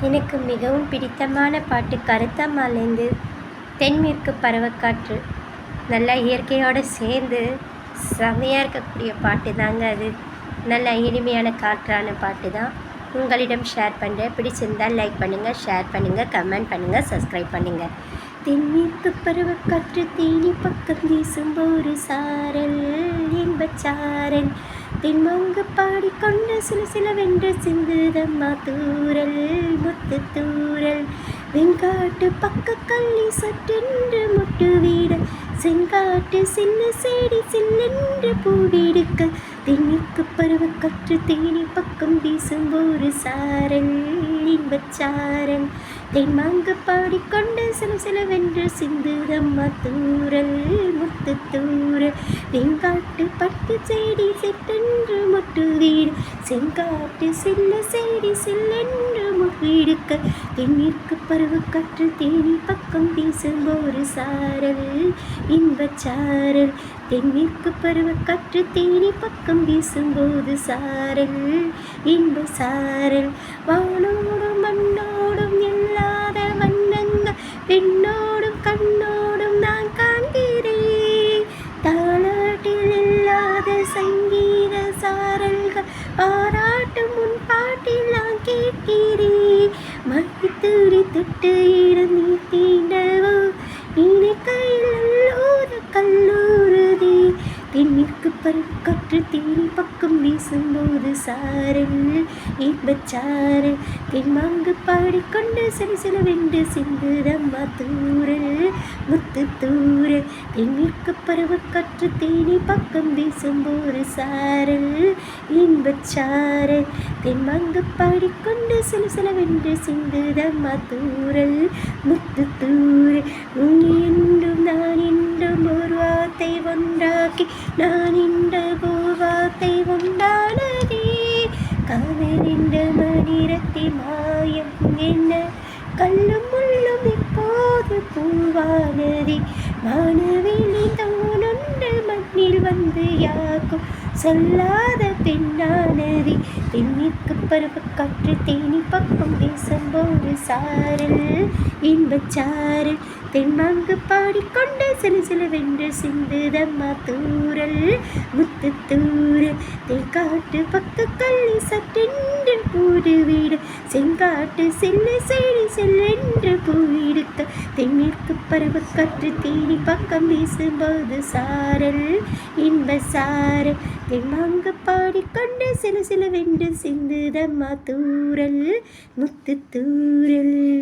எனக்கு மிகவும் பிடித்தமான பாட்டு கருத்தம்மாலேருந்து தென்மேற்கு பருவக்காற்று. நல்லா இயற்கையோடு சேர்ந்து செமையாக இருக்கக்கூடிய பாட்டு தாங்க அது. நல்ல இனிமையான காற்றான பாட்டு தான் உங்களிடம் ஷேர் பண்ணுறேன். பிடிச்சிருந்தால் லைக் பண்ணுங்கள், ஷேர் பண்ணுங்கள், கமெண்ட் பண்ணுங்கள், சப்ஸ்கிரைப் பண்ணுங்கள். தென்மேற்கு பருவக்காற்று தேனி பக்கம் வீசும் ஒரு சாரல் இன்பச்சாரல் தென்மங்கு பாடிக்கொண்டு சிலவென்று சிந்துதம்மா தூரல் முத்து தூரல் வெங்காட்டு பக்க கள்ளி சற்றென்று முட்டு வீட செங்காட்டு சின்ன செடி சில்லென்று பூவிடுக்க தென்மேற்கு பருவக்காற்று தேனி பக்கம் வீசும் ஒரு சாரல் இன்பச்சாரல் தென்மாங்கு பாடிக்கொண்டு சிலவென்று சிந்துதம்மா தூரல் முத்து தூரல் வெங்காட்டு பட்டு செடி சிட்டென்று முட்டு வீடு செங்காட்டு சில்ல செடி சில்லென்று முகிடுக்க தென்மேற்கு பருவக்காற்று தேனி பக்கம் வீசும் ஒரு சாரல் இன்பச்சாரல் தென்மேற்கு பருவக்காற்று தேனி பக்கம் வீசும்போது சாரல் இன்ப சாரல் வானோடும் மண்ணோடும் இல்லாத வண்ணங்கள் பெண்ணோடும் கண்ணோடும் நான் காண்கிறேன் தாலாட்டில் இல்லாத சங்கீத சாரல்கள் பாராட்டும் முன் பாட்டில் நான் கேட்கிறேன் மகிழ்த்துடி தொட்டு இடம் நீ தீண்டவோ இனி கையில் அல்லோத கல்லூரதி தென்மேற்கு பருவக்காற்று தேனி பக்கம் வீசும்போது சாரல் இன்பச்சாரல் தென்மாங்கு பாடிக்கொண்டு சிலவென்று சிந்துதம்மா தூரல் முத்து தூரல் தென்மேற்கு பருவக்காற்று தேனி பக்கம் வீசும்போது சாரல் இன்பச்சாரல் தென்மாங்கு பாடிக்கொண்டு சிலவென்று சிந்துதம்மா தூரல் முத்து தூரல் நீ என்றும் நான் என்றும் ஒரு வார்த்தை ஒன்றாக்கி நான் இந்த பூவாத்தை உண்டானதே காதல் என்ற மணிரத்தி மாயம் என்ன கல்லும் முள்ளும் இப்போது பூவானதே மானவிழி தோனொன்று மண்ணில் வந்து யாக்கும் சொல்லாத பெண்ணானதே தென்மேற்கு பருவக்காற்று தேனி பக்கம் வீசும்போது சாரல் இன்பச்சாரல் தென்மாங்கு பாடிக்கொண்டு சிலவென்று சிந்துதம்மா தூரல் முத்து தூரல் தென்காட்டு பக்க கள்ளி சற்றென்று பூடு வீடு செங்காட்டு சின்ன செடி செல்லென்று பூவிடுக்க தென்மேற்கு பருவக்காற்று தேனி பக்கம் வீசும்போது சாரல் இன்ப சாரல் தென்மாங்கு பாடிக்கொண்டு சிலவென்று சிந்துதம்மா தூரல் முத்து தூரல்.